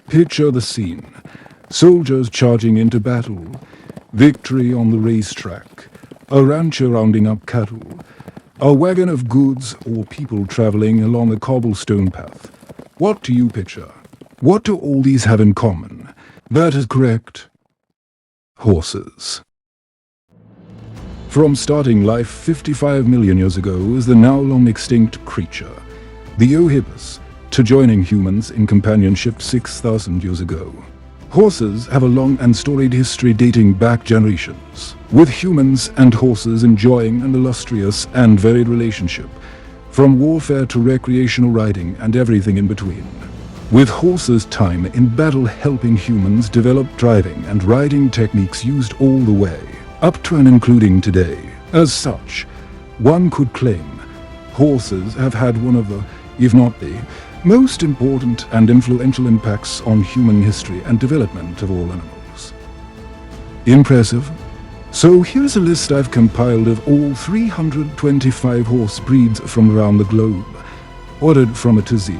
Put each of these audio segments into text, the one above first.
Picture the scene. Soldiers charging into battle, victory on the racetrack, a rancher rounding up cattle, a wagon of goods or people traveling along a cobblestone path. What do you picture? What do all these have in common? That is correct. Horses. From starting life 55 million years ago as the now long extinct creature, the Eohippus, to joining humans in companionship 6,000 years ago. Horses have a long and storied history dating back generations, with humans and horses enjoying an illustrious and varied relationship, from warfare to recreational riding and everything in between. With horses' time in battle helping humans develop driving and riding techniques used all the way, up to and including today. As such, one could claim horses have had one of the, if not the, most important and influential impacts on human history and development of all animals. Impressive? So here's a list I've compiled of all 325 horse breeds from around the globe, ordered from A to Z.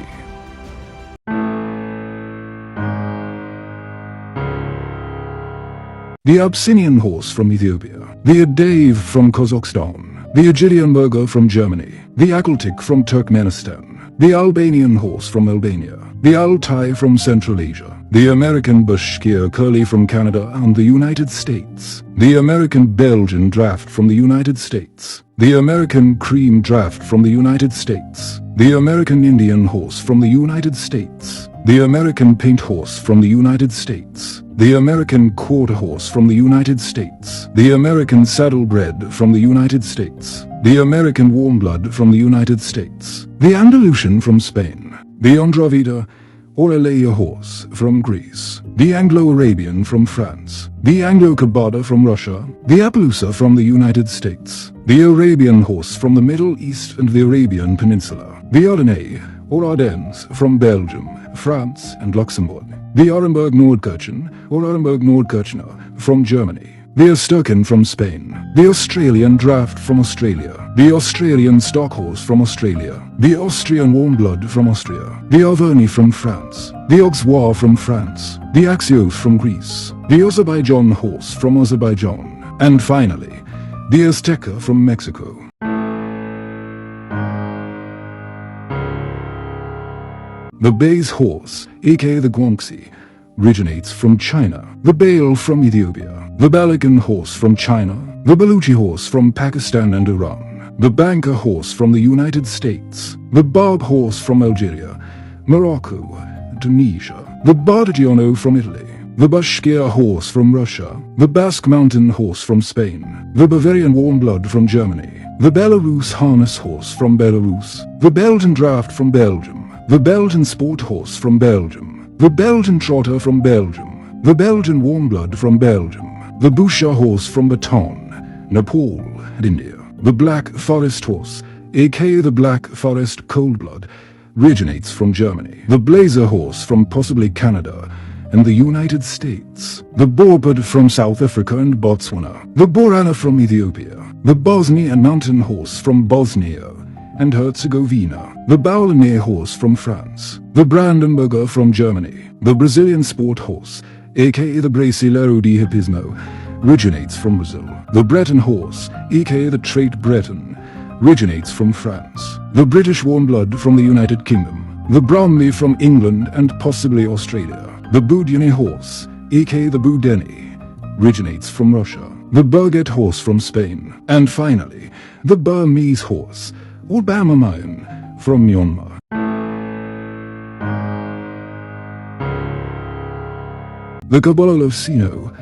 The Abyssinian horse from Ethiopia, the Adave from Kazakhstan, the Aegean burger from Germany, the Akultik from Turkmenistan, the Albanian horse from Albania, the Altai from Central Asia, the American Bashkir curly from Canada and the United States, the American Belgian draft from the United States, the American cream draft from the United States, the American Indian horse from the United States, the American paint horse from the United States, the American quarter horse from the United States, the American saddlebred from the United States, the American warm blood from the United States, the Andalusian from Spain, the Andravida or Alea horse from Greece, the Anglo-Arabian from France, the Anglo-Kabada from Russia, the Appaloosa from the United States, the Arabian horse from the Middle East and the Arabian Peninsula, the Ardennais or Ardennes from Belgium, France and Luxembourg, the Orenburg Nordkirchen or Orenburg Nordkirchner from Germany, the Asterkin from Spain, the Australian draft from Australia, the Australian stock horse from Australia, the Austrian warm blood from Austria, the Auvergne from France, the Auxerrois from France, the Axios from Greece, the Azerbaijan horse from Azerbaijan, and finally, the Azteca from Mexico. The Bayes horse, aka the Guangxi, originates from China, the Bail from Ethiopia, the Balakan horse from China, the Baluchi horse from Pakistan and Iran, the Banker horse from the United States, the Barb horse from Algeria, Morocco, Tunisia, the Bardigiano from Italy, the Bashkir horse from Russia, the Basque Mountain horse from Spain, the Bavarian warm blood from Germany, the Belarus harness horse from Belarus, the Belgian draft from Belgium, the Belgian sport horse from Belgium, the Belgian trotter from Belgium, the Belgian warm blood from Belgium, the Boucher horse from Bhutan, Nepal and India, the Black Forest horse, aka the Black Forest cold blood, originates from Germany, the Blazer horse from possibly Canada and the United States, the Boerbird from South Africa and Botswana, the Borana from Ethiopia, the Bosnian mountain horse from Bosnia and Herzegovina, the Baoulonnais horse from France, the Brandenburger from Germany, the Brazilian sport horse, aka the Brasileiro de Hippismo, originates from Brazil, the Breton horse, aka the Trait Breton, originates from France, the British warm blood from the United Kingdom, the Bromley from England and possibly Australia, the Boudinais horse, aka the Boudeni, originates from Russia, the Burget horse from Spain, and finally, the Burmese horse, or Bamamayan, from Myanmar. The Caballo Locino,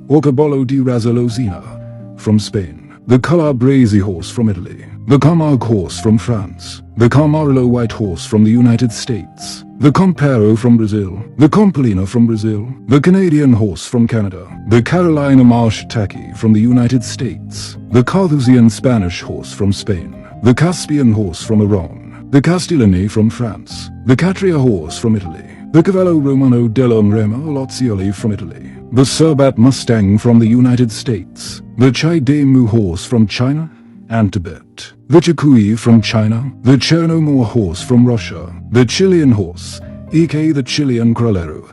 or Caballo di Razzolozina, from Spain, the Calabrese horse from Italy, the Camargue horse from France, the Camarlo white horse from the United States, the Comparo from Brazil, the Compolino from Brazil, the Canadian horse from Canada, the Carolina Marsh Tacky from the United States, the Carthusian Spanish horse from Spain, the Caspian horse from Iran, the Castellani from France, the Catria horse from Italy, the Cavallo Romano dell'Ombrema Lazioli from Italy, the Serbat Mustang from the United States, the Chai Demu horse from China and Tibet, the Chikui from China, the Chernomor horse from Russia, the Chilean horse, aka the Chilean Crolero,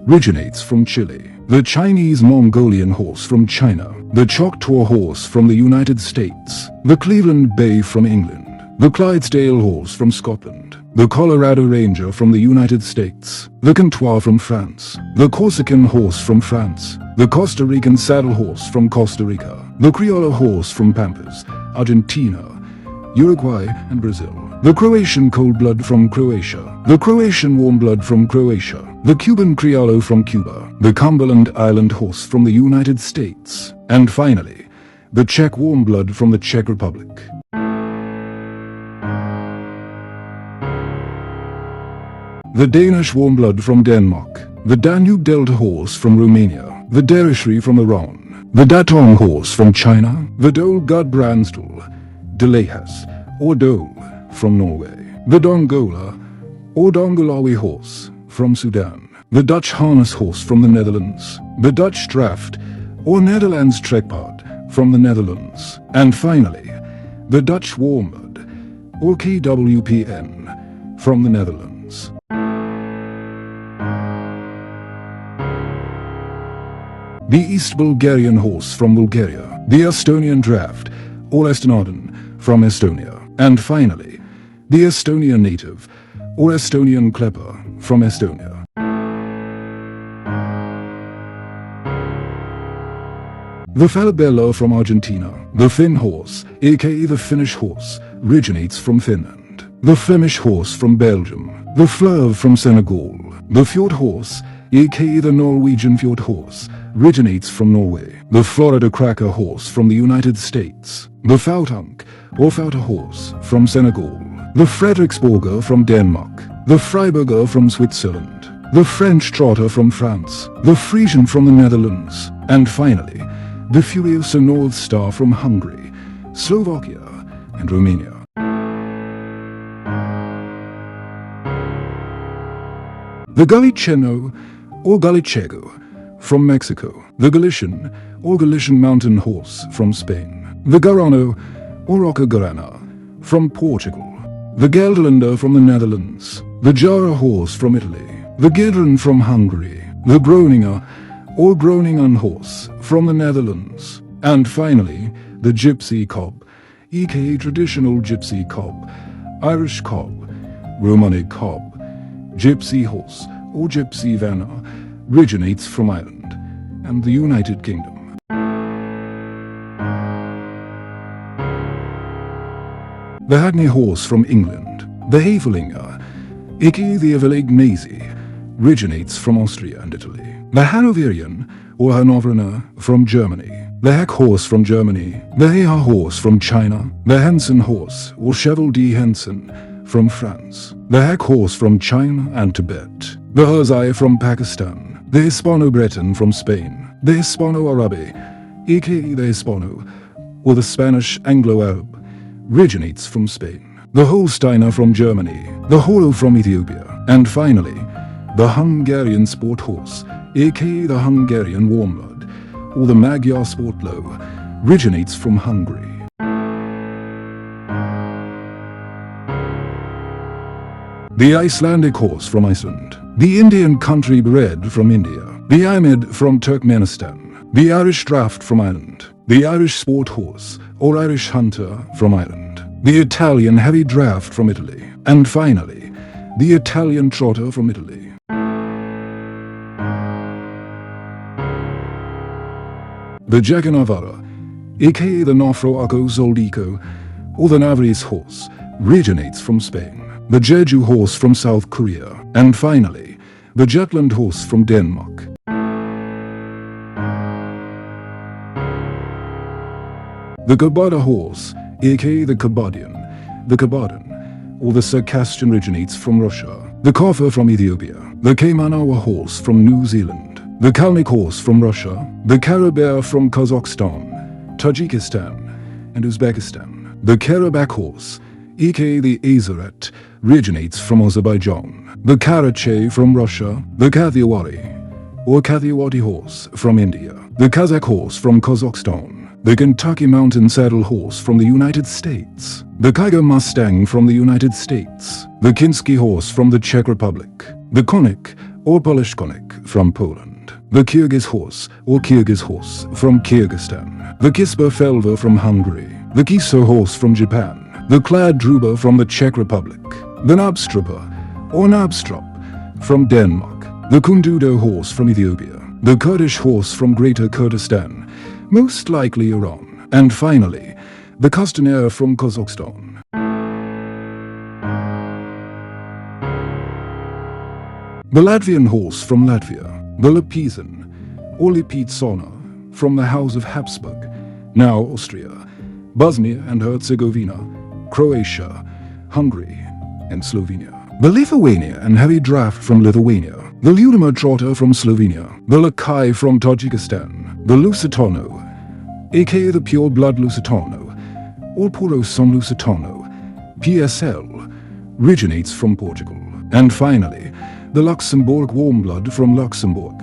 originates from Chile. The Chinese-Mongolian horse from China. The Choctaw horse from the United States. The Cleveland Bay from England. The Clydesdale horse from Scotland. The Colorado Ranger from the United States. The Comtois from France. The Corsican horse from France. The Costa Rican saddle horse from Costa Rica. The Criollo horse from Pampas, Argentina, Uruguay and Brazil. The Croatian cold blood from Croatia. The Croatian warm blood from Croatia. The Cuban Criollo from Cuba. The Cumberland Island horse from the United States. And finally, the Czech warm blood from the Czech Republic. The Danish warm blood from Denmark. The Danube Delta horse from Romania. The Dereshri from Iran. The Datong horse from China. The Dole Gudbrandsdal, Delahas, or Dole from Norway. The Dongola, or Dongolawi horse from Sudan. The Dutch harness horse from the Netherlands. The Dutch Draft, or Netherlands Trekpaard from the Netherlands. And finally, the Dutch Warmblood, or KWPN from the Netherlands. The East Bulgarian horse from Bulgaria. The Estonian Draft, or Estonaden from Estonia. And finally, the Estonian Native, or Estonian Klepper from Estonia. The Falabella from Argentina. The Finn horse, aka the Finnish horse, originates from Finland. The Flemish horse from Belgium. The Fleuve from Senegal. The Fjord horse, aka the Norwegian Fjord horse, originates from Norway. The Florida Cracker horse from the United States. The Fautunk, or Fouta horse, from Senegal. The Frederiksborger from Denmark. The Freiburger from Switzerland. The French Trotter from France. The Frisian from the Netherlands. And finally, the Furiosa North Star from Hungary, Slovakia, and Romania. The Galiceno, or Galichego, from Mexico. The Galician, or Galician mountain horse, from Spain. The Garano, or Roca Garana, from Portugal. The Gelderlander from the Netherlands. The Jara horse from Italy. The Gidron from Hungary. The Groninger, or Groningen horse, from the Netherlands. And finally, the Gypsy Cob, aka traditional Gypsy Cob, Irish Cob, Romani Cob, Gypsy horse, or Gypsy Vanna, originates from Ireland and the United Kingdom. The Hackney horse from England. The Havelinger, aka the Avelignesi, originates from Austria and Italy. The Hanoverian, or Hannoveraner, from Germany. The Hack horse from Germany. The Heha horse from China. The Henson horse, or Cheval de Henson, from France. The Hack horse from China and Tibet. The Herzai from Pakistan. The Hispano-Breton from Spain. The Hispano-Arabi, aka the Hispano, or the Spanish Anglo-Arab, originates from Spain. The Holsteiner from Germany. The Horo from Ethiopia. And finally, the Hungarian sport horse, aka the Hungarian Warmblood, or the Magyar Sportlo, originates from Hungary. The Icelandic horse from Iceland. The Indian country bred from India. The Imid from Turkmenistan. The Irish Draft from Ireland. The Irish Sport Horse, or Irish Hunter, from Ireland. The Italian Heavy Draft from Italy. And finally, the Italian Trotter from Italy. The Jaganavara, aka the Nofro Zoldico, or the Navarrese horse, originates from Spain. The Jeju horse from South Korea. And finally, the Jutland horse from Denmark. The Kabada horse, aka the Kabadian, or the Circassian, originates from Russia. The Koffer from Ethiopia. The Kaimanawa horse from New Zealand. The Kalmyk horse from Russia. The Karabear from Kazakhstan, Tajikistan, and Uzbekistan. The Karabakh horse, aka the Azaret, originates from Azerbaijan. The Karache from Russia. The Kathiawari, or Kathiawati horse, from India. The Kazakh horse from Kazakhstan. The Kentucky Mountain Saddle horse from the United States. The Kiger Mustang from the United States. The Kinsky horse from the Czech Republic. The Konik, or Polish konik from Poland. The Kyrgyz horse or Kyrgyz horse from Kyrgyzstan. The Kisper-Felver from Hungary. The Kiso horse from Japan. The Kladruber from the Czech Republic. The Nabstruper or Nabstrop from Denmark. The Kundudo horse from Ethiopia. The Kurdish horse from Greater Kurdistan, most likely Iran. And finally, the Kostanaya from Kazakhstan. The Latvian horse from Latvia. The Lepizan or Lipizana from the House of Habsburg, now Austria, Bosnia and Herzegovina, Croatia, Hungary, and Slovenia. The Lithuania and Heavy Draft from Lithuania. The Ludima Trotter from Slovenia. The Lakai from Tajikistan. The Lusitano, aka the Pure Blood Lusitano, or Puro Son Lusitano, PSL, originates from Portugal. And finally, the Luxembourg Warm Blood from Luxembourg.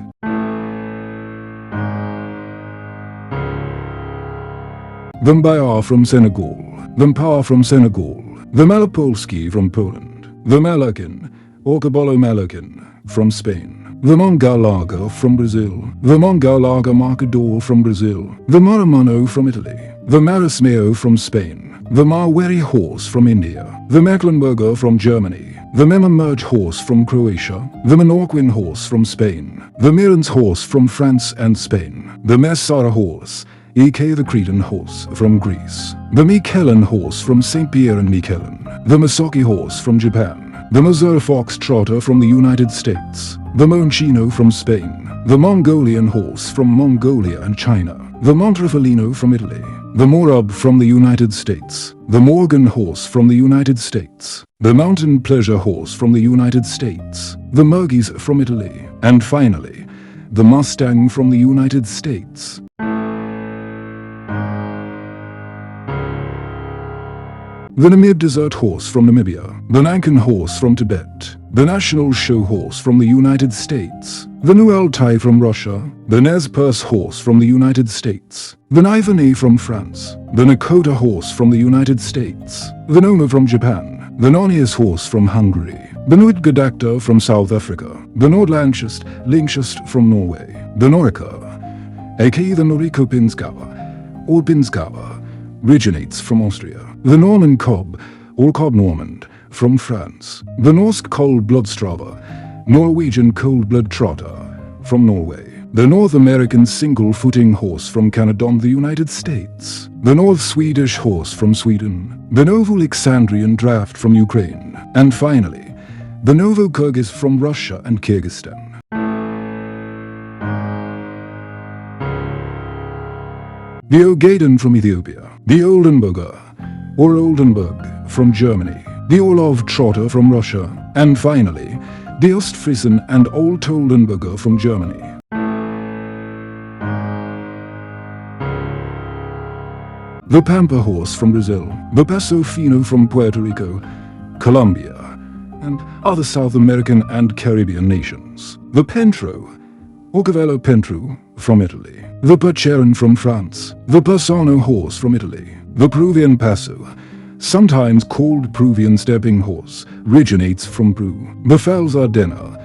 The Mbayar from Senegal. The Mpar from Senegal. The Malopolski from Poland. The Malakin, or Cabolo Malakin, from Spain. The Mongalaga from Brazil. The Mongalaga Marcador from Brazil. The Maramano from Italy. The Marismeo from Spain. The Marweri horse from India. The Mecklenburger from Germany. The Memmermerge horse from Croatia. The Menorquin horse from Spain. The Mirans horse from France and Spain. The Messara horse, aka the Cretan horse, from Greece. The Miquelon horse from St. Pierre and Miquelon. The Masoki horse from Japan. The Mazur fox trotter from the United States. The Monchino from Spain. The Mongolian horse from Mongolia and China. The Montrefalino from Italy. The Morub from the United States. The Morgan horse from the United States. The Mountain Pleasure horse from the United States. The Murgies from Italy. And finally, the Mustang from the United States. The Namib Desert horse from Namibia. The Nankan horse from Tibet. The National Show horse from the United States. The New Altai from Russia. The Nez Perce horse from the United States. The Nivernais from France. The Nakota horse from the United States. The Noma from Japan. The Nonius horse from Hungary. The Nuitgadakta from South Africa. The Nordlandskist from Norway. The Norica, aka the Noriko Pinzgauer, or Pinzgauer, originates from Austria. The Norman Cob, or Cob Normand, from France. The Norsk Cold-Bloodstrava, Norwegian Cold-Blood Trotter, from Norway. The North American Single-Footing Horse from Canada and the United States. The North Swedish Horse from Sweden. The Novo-Alexandrian Draft from Ukraine. And finally, the Novo-Kyrgyz from Russia and Kyrgyzstan. The Ogaden from Ethiopia. The Oldenburger, or Oldenburg, from Germany. The Orlov Trotter from Russia. And finally, the Ostfriesen and Old Oldenburger from Germany. The Pampa horse from Brazil. The Paso Fino from Puerto Rico, Colombia, and other South American and Caribbean nations. The Pentro, or Cavallo Pentru, from Italy. The Percheron from France. The Persano horse from Italy. The Peruvian Paso, sometimes called Peruvian stepping horse, originates from Peru. The Fels Ardenna,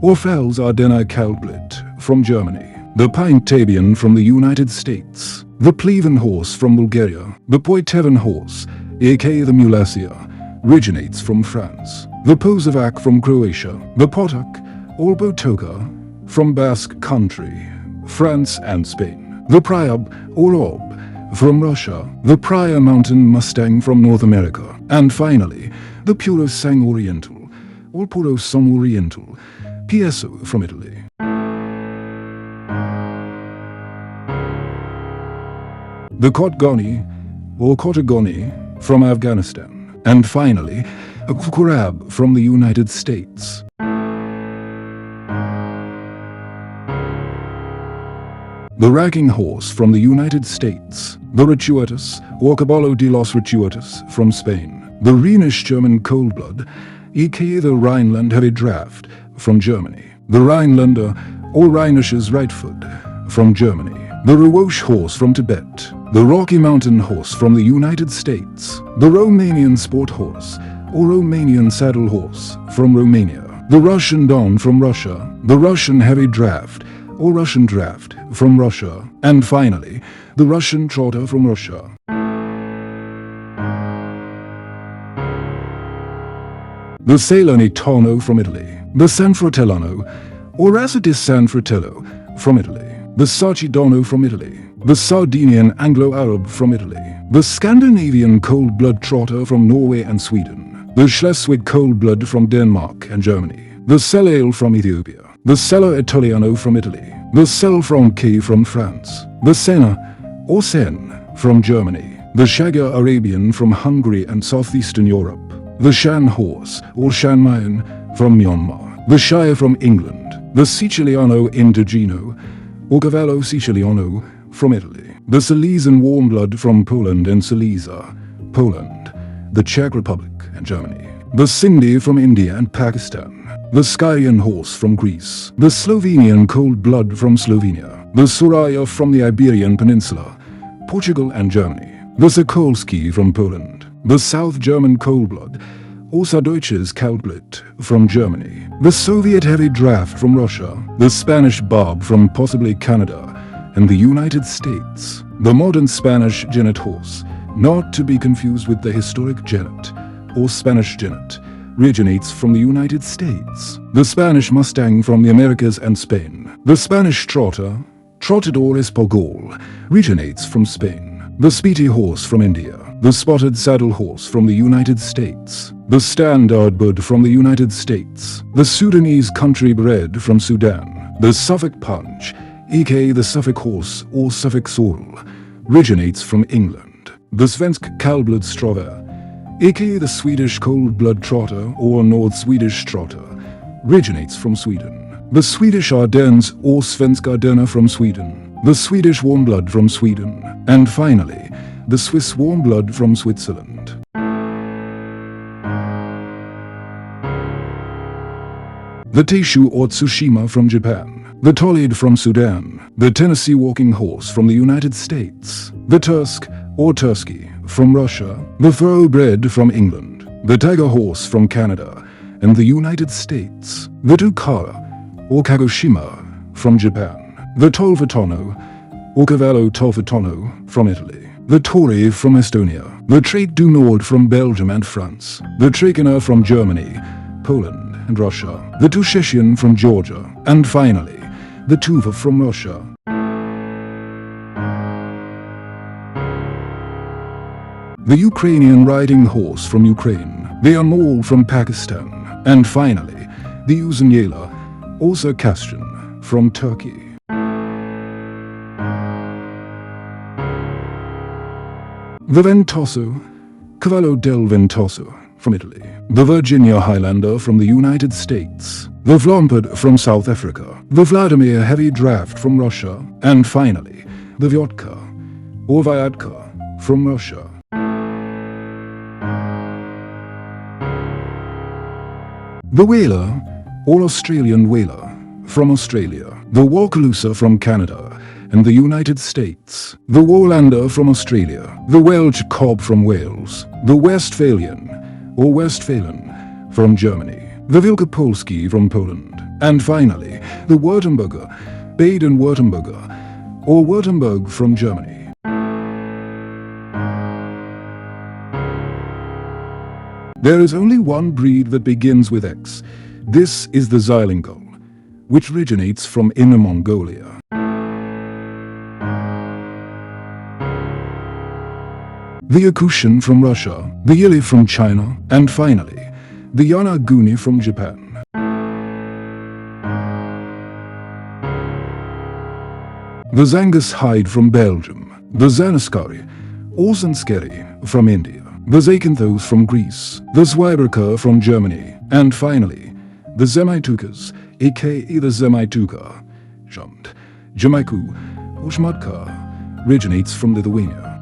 or Fels Ardenna Kalblit, from Germany. The Pintabian from the United States. The Pleven horse from Bulgaria. The Poitevin horse, aka the Mulasia, originates from France. The Pozovac from Croatia. The Potok, or Botoka, from Basque Country, France and Spain. The Priab, or Orb, from Russia. The Praya Mountain Mustang from North America. And finally, the Puro Sang Oriental, or Puro Som Oriental, PSO, from Italy. The Kotgoni, or Kotagoni, from Afghanistan. And finally, a Kukurab from the United States. The Racking Horse from the United States. The Rituatus, or Caballo de los Rituatus, from Spain. The Rhenish German Coldblood, aka the Rhineland Heavy Draft, from Germany. The Rhinelander, or Rheinisches Reitfoot, from Germany. The Rwosh horse from Tibet. The Rocky Mountain horse from the United States. The Romanian Sport horse, or Romanian Saddle horse, from Romania. The Russian Don from Russia, the Russian heavy draft or Russian draft from Russia, and finally, the Russian trotter from Russia. The Salernitano from Italy, the San Fratello, or as it is San Fratello, from Italy, the Sarcidano from Italy, the Sardinian Anglo-Arab from Italy, the Scandinavian cold-blood trotter from Norway and Sweden, the Schleswig cold-blood from Denmark and Germany, the Selale from Ethiopia, the Sella Italiano from Italy, the Selle Franque from France, the Sena or Seine from Germany, the Shagger Arabian from Hungary and southeastern Europe, the Shan horse or Shan Mayan from Myanmar, the Shire from England, the Siciliano Indigeno or Cavallo Siciliano from Italy, the Silesian warmblood from Poland and Silesia, Poland, the Czech Republic and Germany, the Sindhi from India and Pakistan, the Skyrian horse from Greece, the Slovenian cold blood from Slovenia, the Soraya from the Iberian Peninsula, Portugal and Germany, the Sokolski from Poland, the South German cold blood, or Süddeutsches Kaltblut from Germany, the Soviet heavy draft from Russia, the Spanish barb from possibly Canada, and the United States, the modern Spanish genet horse, not to be confused with the historic genet, or Spanish genet, originates from the United States. The Spanish Mustang from the Americas and Spain. The Spanish trotter, Trottador Espagol, originates from Spain. The Speedy horse from India. The Spotted Saddle horse from the United States. The Standard Bud from the United States. The Sudanese country bred from Sudan. The Suffolk Punch, aka the Suffolk horse or Suffolk sorrel, originates from England. The Svensk Kallblod Strover, aka the Swedish cold-blood trotter or North Swedish trotter, originates from Sweden. The Swedish Ardennes or Svensk Ardenner from Sweden. The Swedish warmblood from Sweden. And finally, the Swiss warmblood from Switzerland. The Teishu or Tsushima from Japan. The Tolid from Sudan. The Tennessee walking horse from the United States. The Tursk or Tursky from Russia, the thoroughbred from England, the tiger horse from Canada and the United States, the Tukara or Kagoshima from Japan, the Tolfatono or Cavallo Tolfatono from Italy, the Tori from Estonia, the Trait du Nord from Belgium and France, the Trakehner from Germany, Poland and Russia, the Tushetian from Georgia, and finally, the Tuva from Russia. The Ukrainian riding horse from Ukraine, the Amol from Pakistan, and finally, the Uzanyela, also Circassian, from Turkey. The Ventoso, Cavallo del Ventoso, from Italy, the Virginia Highlander from the United States, the Vlampad from South Africa, the Vladimir Heavy Draft from Russia, and finally, the Vyotka, or Vyadka, from Russia. The Whaler, or Australian Whaler, from Australia, the Waukalusa from Canada and the United States, the Warlander from Australia, the Welsh Cob from Wales, the Westphalian, or Westphalen, from Germany, the Wielkopolski from Poland, and finally, the Württemberger, Baden-Württemberger, or Württemberg from Germany. There is only one breed that begins with X. This is the Zylingal, which originates from Inner Mongolia. The Yakutian from Russia, the Yili from China, and finally, the Yanaguni from Japan. The Zangus hide from Belgium, the Zanaskari, or Zanskeri, from India, the Zakynthos from Greece, the Zweiberker from Germany, and finally, the Zemaitukas, aka the Zemaituka, Jamaiku, or Shmadka, originates from Lithuania.